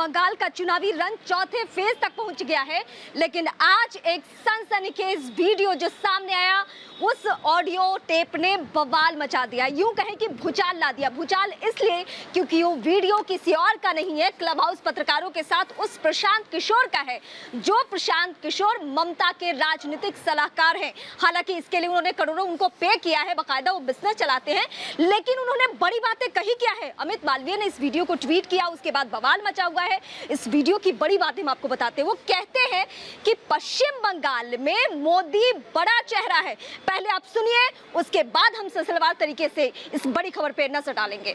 बंगाल का चुनावी रण चौथे फेज तक पहुंच गया है, लेकिन आज एक सनसनीखेज वीडियो जो सामने आया, उस ऑडियो टेप ने बवाल मचा दिया। यूं कहें कि भूचाल ला दिया। भूचाल इसलिए क्योंकि वो वीडियो किसी और का नहीं है, क्लब हाउस पत्रकारों के साथ उस प्रशांत किशोर का है, जो प्रशांत किशोर ममता के राजनीतिक सलाहकार हैं। हालांकि इसके लिए उन्होंने करोड़ों उनको पे किया है, बाकायदा वो बिजनेस चलाते हैं, लेकिन उन्होंने बड़ी बातें कही क्या है। अमित मालवीय ने इस वीडियो को ट्वीट किया, उसके बाद बवाल मचा हुआ है। इस वीडियो की बड़ी बातें हम आपको बताते हैं। वो कहते हैं कि पश्चिम बंगाल में मोदी बड़ा चेहरा है। पहले आप सुनिए, उसके बाद हम सिलसिलेवार तरीके से इस बड़ी खबर पर नजर डालेंगे।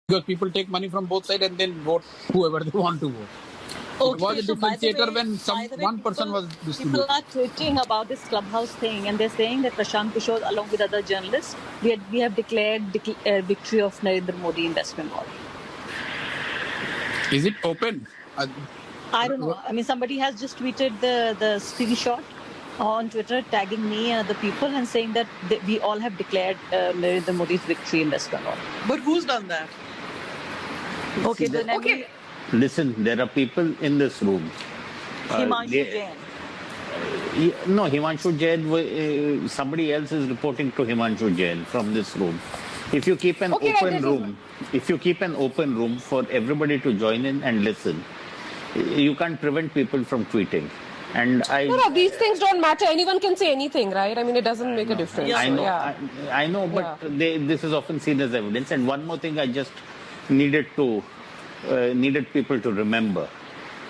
Because people take money from both sides and then vote whoever they want to vote. Okay, it was a differentiator when one person was distributed. People are tweeting about this clubhouse thing, and they're saying that Prashant Kishore, along with other journalists, we have declared victory of Narendra Modi in West Bengal. Is it open? I don't know. I mean, somebody has just tweeted the screenshot on Twitter, tagging me and other people, and saying that we all have declared Narendra Modi's victory in West Bengal. But who's done that? Okay, then Okay. Listen, there are people in this room. Himanshu Jain. No, Himanshu Jain, somebody else is reporting to Himanshu Jain from this room. If you keep an open room for everybody to join in and listen, you can't prevent people from tweeting. And No, these things don't matter. Anyone can say anything, right? I mean, it doesn't make a difference. I know, Yeah. I know, but this is often seen as evidence. And one more thing I just needed people to remember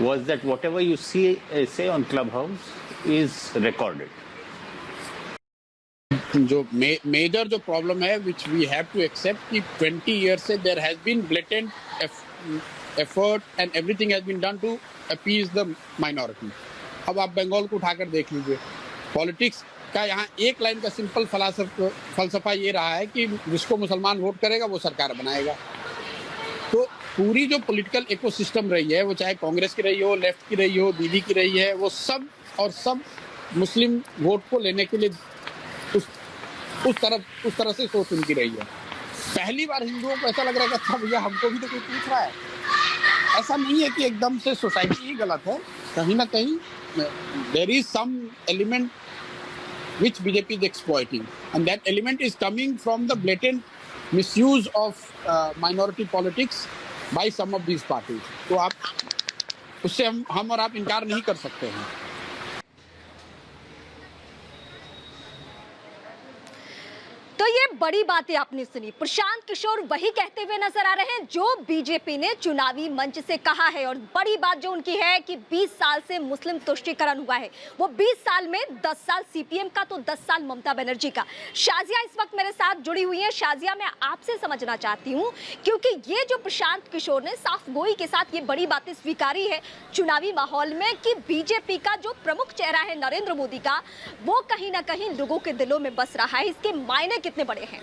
was that whatever you say on Clubhouse is recorded. जो major जो problem है which we have to accept कि 20 years से there has been blatant effort and everything has been done to appease the minority. अब आप बंगाल को उठाकर देख लीजिए, पॉलिटिक्स का यहाँ एक लाइन का सिंपल फलसफा ये रहा है कि जिसको मुसलमान वोट करेगा वो सरकार बनाएगा। तो पूरी जो पॉलिटिकल इकोसिस्टम रही है, वो चाहे कांग्रेस की रही हो, लेफ्ट की रही हो, दीदी की रही है, वो सब मुस्लिम वोट को लेने के लिए उस तरह से सोच उनकी रही है। पहली बार हिंदुओं को ऐसा लग रहा है कि अच्छा भैया हमको भी तो कोई पूछ रहा है। ऐसा नहीं है कि एकदम से सोसाइटी ही गलत है, कहीं ना कहीं there is some element which BJP is exploiting, and that element is coming from the blatant misuse of minority politics by some of these parties. तो आप उससे हम और आप इनकार नहीं कर सकते हैं। तो ये बड़ी बातें आपने सुनी। प्रशांत किशोर वही कहते हुए नजर आ रहे हैं जो बीजेपी ने चुनावी मंच से कहा है, और बड़ी बात जो उनकी है कि 20 साल से मुस्लिम तुष्टीकरण हुआ है। वो 20 साल में 10 साल सीपीएम का तो 10 साल ममता बनर्जी का। शाजिया इस वक्त मेरे साथ जुड़ी हुई है। शाजिया, मैं आपसे समझना चाहती हूँ, क्योंकि ये जो प्रशांत किशोर ने साफ गोई के साथ ये बड़ी बातें स्वीकारी है चुनावी माहौल में कि बीजेपी का जो प्रमुख चेहरा है नरेंद्र मोदी का, वो कहीं ना कहीं लोगों के दिलों में बस रहा है। इसके मायने कितने बड़े हैं?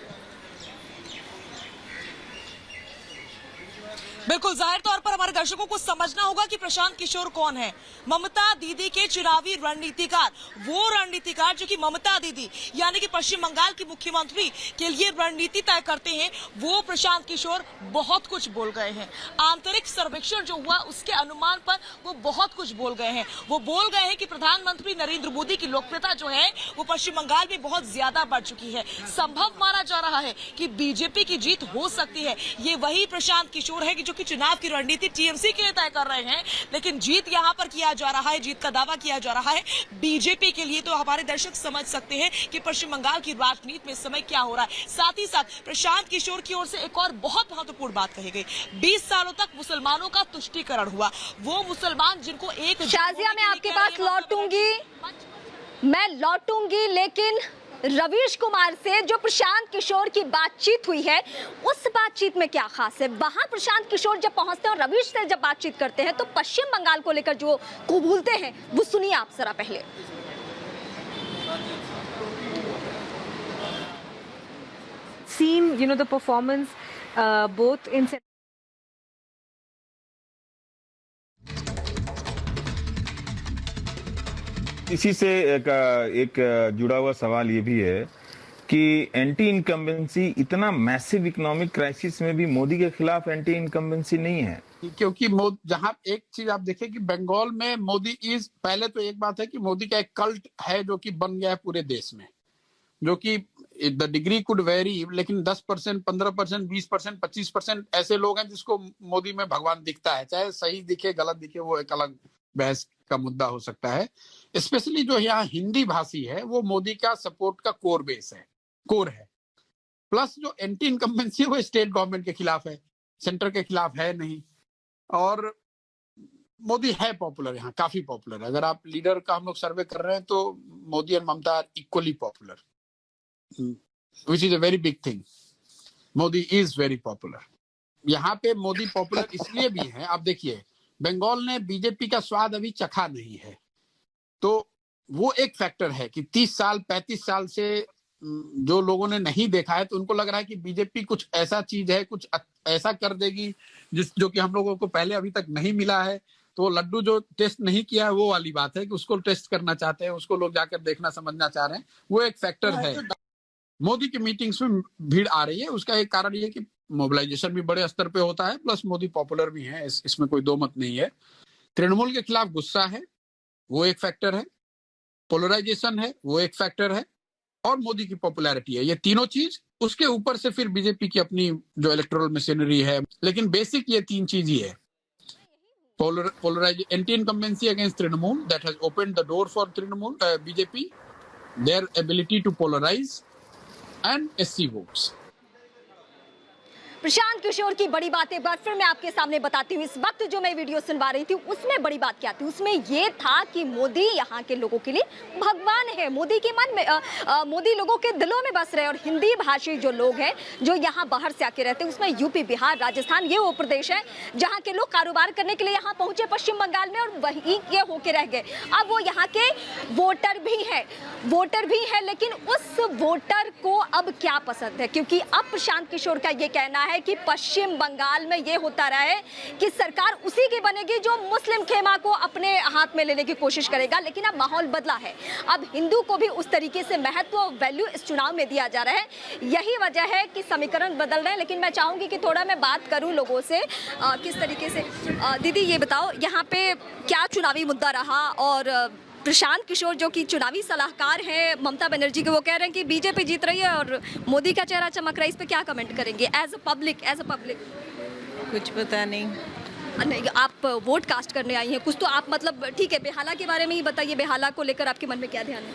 बिल्कुल, जाहिर तौर पर हमारे दर्शकों को समझना होगा कि प्रशांत किशोर कौन है। ममता दीदी के चुनावी रणनीतिकार, वो रणनीतिकार जो कि ममता दीदी यानी कि पश्चिम बंगाल की मुख्यमंत्री के लिए रणनीति तय करते हैं, वो प्रशांत किशोर बहुत कुछ बोल गए हैं। आंतरिक सर्वेक्षण जो हुआ उसके अनुमान पर वो बहुत कुछ बोल गए हैं। वो बोल गए हैं कि प्रधानमंत्री नरेंद्र मोदी की लोकप्रियता जो है वो पश्चिम बंगाल में बहुत ज्यादा बढ़ चुकी है। संभव माना जा रहा है कि बीजेपी की जीत हो सकती है। ये वही प्रशांत किशोर है कि जो कि चुनाव की रणनीति टीएमसी के लिए तय कर रहे हैं, लेकिन जीत यहां पर किया जा रहा है, जीत का दावा किया जा रहा है बीजेपी के लिए। तो हमारे दर्शक समझ सकते हैं कि पश्चिम बंगाल की राजनीति में इस समय क्या हो रहा है। साथ ही साथ प्रशांत किशोर की ओर से एक और बहुत महत्वपूर्ण बात कही गई। 20 सालों तक मुसलमानों का तुष्टीकरण हुआ। वो मुसलमान जिनको एक शाजिया, मैं आपके पास लौटूंगी, लेकिन रवीश कुमार से जो प्रशांत किशोर की बातचीत हुई है, उस बातचीत में क्या खास है? वहां प्रशांत किशोर जब पहुंचते हैं और रवीश से जब बातचीत करते हैं, तो पश्चिम बंगाल को लेकर जो कबूलते हैं वो सुनिए आप जरा पहले। Seen, the performance both in इसी से एक जुड़ा हुआ सवाल ये भी है कि एंटी इनकम्बेंसी, इतना मैसिव इकोनॉमिक क्राइसिस में भी मोदी के खिलाफ एंटी इनकम्बेंसी नहीं है। क्योंकि जहां एक चीज आप देखें कि बंगाल में मोदी इज, पहले तो एक बात है कि मोदी का एक कल्ट है जो कि बन गया है पूरे देश में, जो कि द डिग्री कुड वेरी, लेकिन 10%, 15%, 20%, 25% ऐसे लोग हैं जिसको मोदी में भगवान दिखता है, चाहे सही दिखे गलत दिखे वो एक अलग बहस का मुद्दा हो सकता है। स्पेशली जो यहाँ हिंदी भाषी है वो मोदी का सपोर्ट का कोर है। प्लस जो एंटी इनकम्बेंसी है वो स्टेट गवर्नमेंट के खिलाफ है, सेंटर के खिलाफ है नहीं। और मोदी है पॉपुलर, यहाँ काफी पॉपुलर है। अगर आप लीडर का हम लोग सर्वे कर रहे हैं तो मोदी और Mamata are equally popular, which is a very big thing. Modi is very popular. यहाँ पे मोदी पॉपुलर इसलिए भी है, आप देखिए बंगाल ने बीजेपी का स्वाद अभी चखा नहीं है, तो वो एक फैक्टर है कि 30 साल 35 साल से जो लोगों ने नहीं देखा है तो उनको लग रहा है कि बीजेपी कुछ ऐसा चीज है, कुछ ऐसा कर देगी जो कि हम लोगों को पहले अभी तक नहीं मिला है। तो लड्डू जो टेस्ट नहीं किया है वो वाली बात है कि उसको टेस्ट करना चाहते हैं, उसको लोग जाकर देखना समझना चाह रहे हैं, वो एक फैक्टर है। मोदी की मीटिंग्स में भीड़ आ रही है, उसका एक कारण ये कि मोबिलाइजेशन भी बड़े स्तर पे होता है, प्लस मोदी पॉपुलर भी है, इसमें कोई दो मत नहीं है। तृणमूल के खिलाफ गुस्सा है, वो एक फैक्टर है। पोलराइजेशन है, वो एक फैक्टर है। और मोदी की पॉपुलैरिटी है, ये तीनों चीज, उसके ऊपर से फिर बीजेपी की अपनी जो इलेक्टोरल मशीनरी है, लेकिन बेसिक ये तीन चीज ही है। Anti incumbency against Trinamool, that has opened the door for Trinamool BJP, their ability to polarise and SC votes. Prashant Kishor की बड़ी बात एक बार फिर मैं आपके सामने बताती हूँ। इस वक्त जो मैं वीडियो सुनवा रही थी उसमें बड़ी बात क्या थी? उसमें ये था कि मोदी यहाँ के लोगों के लिए भगवान है। मोदी के मन में मोदी लोगों के दिलों में बस रहे। और हिंदी भाषी जो लोग हैं जो यहाँ बाहर से आके रहते हैं, उसमें यूपी, बिहार, राजस्थान, ये वो प्रदेश है जहाँ के लोग कारोबार करने के लिए यहाँ पहुंचे पश्चिम बंगाल में और वहीं ये होके रह गए। अब वो यहाँ के वोटर भी है, लेकिन उस वोटर को अब क्या पसंद है? क्योंकि अब प्रशांत किशोर का ये कहना है कि पश्चिम बंगाल में ये होता रहा है कि सरकार उसी की बनेगी जो मुस्लिम खेमा को अपने हाथ में लेने की कोशिश करेगा। लेकिन अब माहौल बदला है, अब हिंदू को भी उस तरीके से महत्व और वैल्यू इस चुनाव में दिया जा रहा है। यही वजह है कि समीकरण बदल रहे हैं। लेकिन मैं चाहूंगी कि थोड़ा मैं बात करूं लोगों से किस तरीके से। दीदी ये बताओ यहाँ पे क्या चुनावी मुद्दा रहा? और प्रशांत किशोर जो कि चुनावी सलाहकार हैं ममता बनर्जी के, वो कह रहे हैं कि बीजेपी जीत रही है और मोदी का चेहरा चमक रहा है। इस पे क्या कमेंट करेंगे एज अ पब्लिक? कुछ पता नहीं। नहीं, आप वोट कास्ट करने आई हैं, कुछ तो आप मतलब ठीक है, बेहाला के बारे में ही बताइए। बेहाला को लेकर आपके मन में क्या ध्यान है?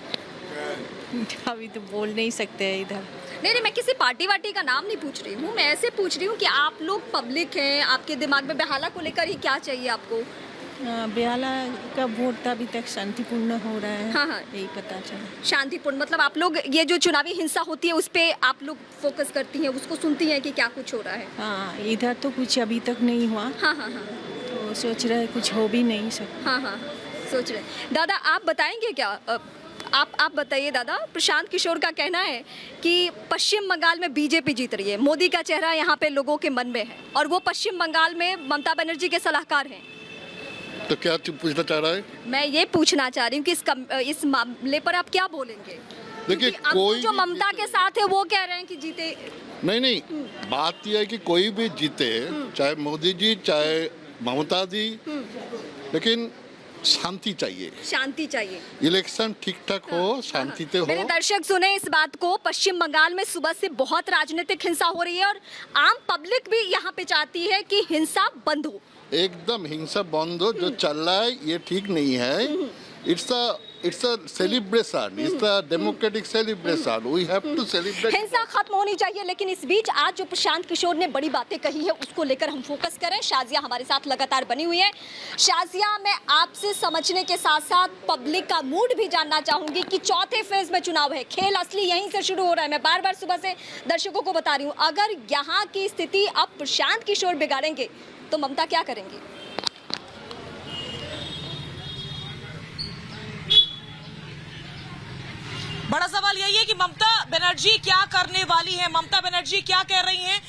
अभी तो बोल नहीं सकते हैं इधर। नहीं, मैं किसी पार्टी वार्टी का नाम नहीं पूछ रही हूँ, मैं ऐसे पूछ रही हूँ कि आप लोग पब्लिक हैं, आपके दिमाग में बेहाला को लेकर ही क्या चाहिए आपको? बेहाला का वोट अभी तक शांतिपूर्ण हो रहा है। हाँ। यही पता चला। शांतिपूर्ण मतलब आप लोग ये जो चुनावी हिंसा होती है उस पे आप लोग फोकस करती हैं, उसको सुनती हैं कि क्या कुछ हो रहा है? हाँ, इधर तो कुछ अभी तक नहीं हुआ। हाँ। तो सोच रहे कुछ हो भी नहीं सकता। हाँ, सोच रहे। दादा आप बताएंगे क्या? आप बताइए दादा। प्रशांत किशोर का कहना है कि पश्चिम बंगाल में बीजेपी जीत रही है, मोदी का चेहरा यहाँ पे लोगों के मन में है, और वो पश्चिम बंगाल में ममता बनर्जी के सलाहकार हैं। तो क्या पूछना चाह रहा है? मैं ये पूछना चाह रही हूँ कि इस मामले पर आप क्या बोलेंगे? देखिए, कोई जो ममता के साथ है वो कह रहे हैं कि जीते। नहीं, बात यह है कि कोई भी जीते, चाहे मोदी जी चाहे ममता जी, लेकिन शांति चाहिए। इलेक्शन ठीक ठाक हो, शांति से हो। मेरे दर्शक सुने इस बात को। पश्चिम बंगाल में सुबह से बहुत राजनीतिक हिंसा हो रही है और आम पब्लिक भी यहाँ पे चाहती है कि हिंसा बंद हो। एकदम हिंसा बंद हो। जो चल रहा है ये ठीक नहीं है। It's a celebration, it's a democratic celebration, we have to celebrate. हिंसा खत्म होनी चाहिए। लेकिन इस बीच आज जो प्रशांत किशोर ने बड़ी बातें कही है उसको लेकर हम फोकस करें। शाजिया हमारे साथ लगातार बनी हुई है। शाजिया, मैं आपसे समझने के साथ साथ पब्लिक का मूड भी जानना चाहूंगी कि चौथे फेज में चुनाव है, खेल असली यहीं से शुरू हो रहा है। मैं बार बार सुबह से दर्शकों को बता रही हूँ, अगर यहाँ की स्थिति अब प्रशांत किशोर बिगाड़ेंगे तो ममता क्या करेंगी? बड़ा सवाल यही है कि ममता बनर्जी क्या करने वाली है, ममता बनर्जी क्या कह रही हैं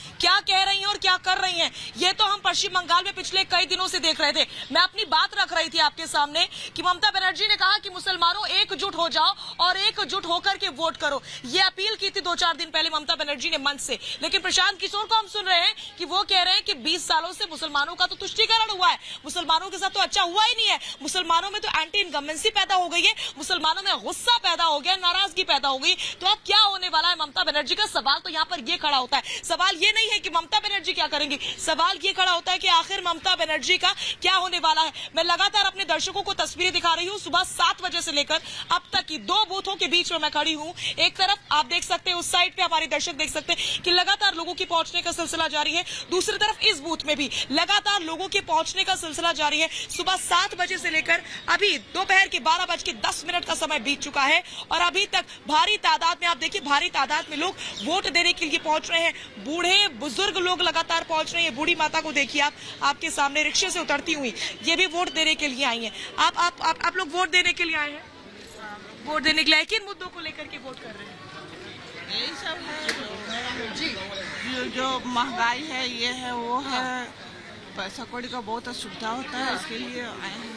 और क्या कर रही हैं, ये तो हम पश्चिम बंगाल में पिछले कई दिनों से देख रहे थे। मैं अपनी बात रख रही थी आपके सामने कि ममता बनर्जी ने कहा कि मुसलमानों एकजुट हो जाओ और एकजुट होकर के वोट करो। ये अपील की थी 2-4 दिन पहले ममता बनर्जी ने मंच से। लेकिन प्रशांत किशोर को हम सुन रहे हैं कि वो कह रहे हैं कि 20 सालों से मुसलमानों का तो तुष्टीकरण हुआ है, मुसलमानों के साथ तो अच्छा हुआ ही नहीं है, मुसलमानों में तो एंटी इनकम्बेंसी पैदा हो गई है, मुसलमानों में गुस्सा पैदा हो गया, नाराजगी पैदा हो गई। तो अब क्या होने वाला है ममता बनर्जी का? सवाल तो यहाँ पर ये खड़ा होता है। सवाल ये नहीं है कि ममता बनर्जी क्या करेंगी, सवाल ये खड़ा होता है कि आखिर ममता बनर्जी का क्या होने वाला है। मैं लगातार अपने दर्शकों को तस्वीरें दिखा रही हूँ। सुबह 7 बजे से लेकर अब तक की 2 बूथों के बीच में मैं खड़ी हूँ। एक तरफ आप देख सकते हैं, उस साइड पे हमारे दर्शक देख सकते हैं कि लगातार लोगों के पहुंचने का सिलसिला जारी है। दूसरी तरफ इस बूथ में भी लगातार लोगों के पहुंचने का सिलसिला जारी है। सुबह 7 बजे से लेकर अभी दोपहर के 12:10 का समय बीत चुका है और अभी तक भारी तादाद में, आप देखिए भारी तादाद में लोग वोट देने के लिए पहुंच रहे हैं। बूढ़े बुजुर्ग लोग लगातार पहुंच रहे हैं। बूढ़ी माता को देखिए आप, आपके सामने रिक्शे से उतरती हुई, ये भी वोट देने के लिए आई हैं। आप लोग वोट देने के लिए आए हैं? वोट देने के लिए किन मुद्दों को लेकर के वोट कर रहे हैं? यही सब है जी, जो महंगाई है, ये है वो है, पैसा कौड़ी का बहुत असुविधा होता है, इसके लिए आए हैं।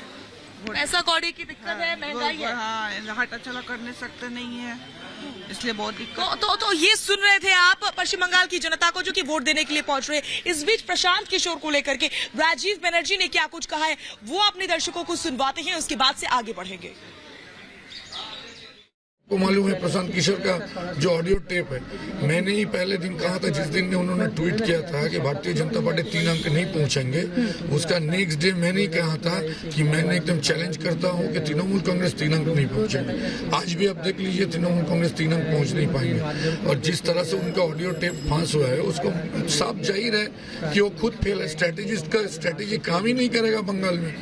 पैसा कौड़ी की दिक्कत है, महंगाई है। हाँ, हटा चला कर नहीं सकते नहीं है, इसलिए बहुत दिक्कत। तो ये सुन रहे थे आप पश्चिम बंगाल की जनता को जो कि वोट देने के लिए पहुंच रहे हैं। इस बीच प्रशांत किशोर को लेकर के राजीव बनर्जी ने क्या कुछ कहा है वो अपने दर्शकों को सुनवाते हैं, उसके बाद से आगे बढ़ेंगे। को मालूम है प्रशांत किशोर का जो ऑडियो टेप है, मैंने ही पहले दिन कहा था, जिस दिन उन्होंने ट्वीट किया था कि भारतीय जनता पार्टी 3 अंक नहीं पहुंचेंगे, उसका नेक्स्ट डे मैंने ही कहा था कि मैंने एकदम चैलेंज करता हूं कि तृणमूल कांग्रेस 3 अंक नहीं पहुंचेंगे। आज भी आप देख लीजिए, तृणमूल कांग्रेस 3 अंक पहुंच नहीं पाएंगे। और जिस तरह से उनका ऑडियो टेप फांस हुआ है, उसको साफ जाहिर है कि वो खुद फेल है। स्ट्रेटेजिस्ट का स्ट्रेटेजी काम ही नहीं करेगा बंगाल में,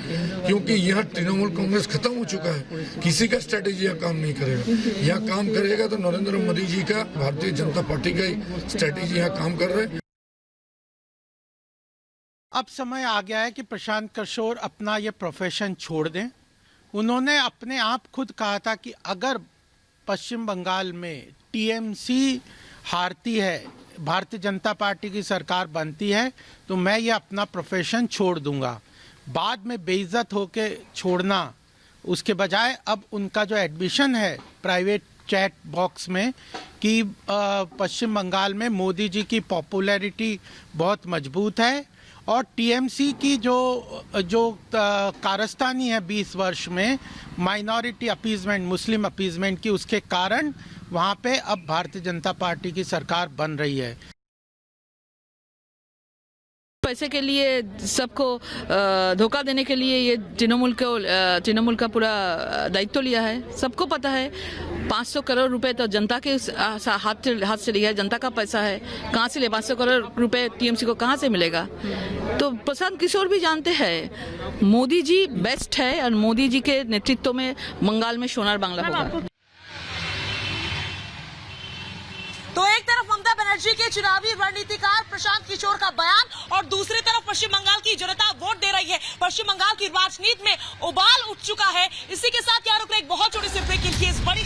क्योंकि यहाँ तृणमूल कांग्रेस खत्म हो चुका है, किसी का स्ट्रेटेजी यहाँ काम नहीं करेगा। यहाँ काम करेगा तो नरेंद्र मोदी जी का, भारतीय जनता पार्टी का ही स्ट्रेटेजी यहाँ काम कर रहे हैं। अब समय आ गया है कि प्रशांत किशोर अपना ये प्रोफेशन छोड़ दें। उन्होंने अपने आप खुद कहा था कि अगर पश्चिम बंगाल में टीएमसी हारती है, भारतीय जनता पार्टी की सरकार बनती है, तो मैं ये अपना प्रोफेशन छोड़ दूंगा। बाद में बेइज्जत होके छोड़ना, उसके बजाय अब उनका जो एडमिशन है प्राइवेट चैट बॉक्स में कि पश्चिम बंगाल में मोदी जी की पॉपुलैरिटी बहुत मजबूत है और टीएमसी की जो कारस्तानी है 20 वर्ष में माइनॉरिटी अपीजमेंट, मुस्लिम अपीजमेंट की, उसके कारण वहाँ पे अब भारतीय जनता पार्टी की सरकार बन रही है। पैसे के लिए सबको धोखा देने के लिए ये तृणमूल का पूरा दायित्व लिया है। सबको पता है 500 करोड़ रुपए तो जनता के हाथ से लिया है, जनता का पैसा है। कहाँ से ले 500 करोड़ रुपए टीएमसी को कहाँ से मिलेगा? तो प्रशांत किशोर भी जानते हैं मोदी जी बेस्ट है और मोदी जी के नेतृत्व में बंगाल में सोनार बांग्ला होगा। तो एक तरफ ममता बनर्जी के चुनावी रणनीतिकार प्रशांत किशोर का बयान और दूसरी तरफ पश्चिम बंगाल की जनता वोट दे रही है। पश्चिम बंगाल की राजनीति में उबाल उठ चुका है। इसी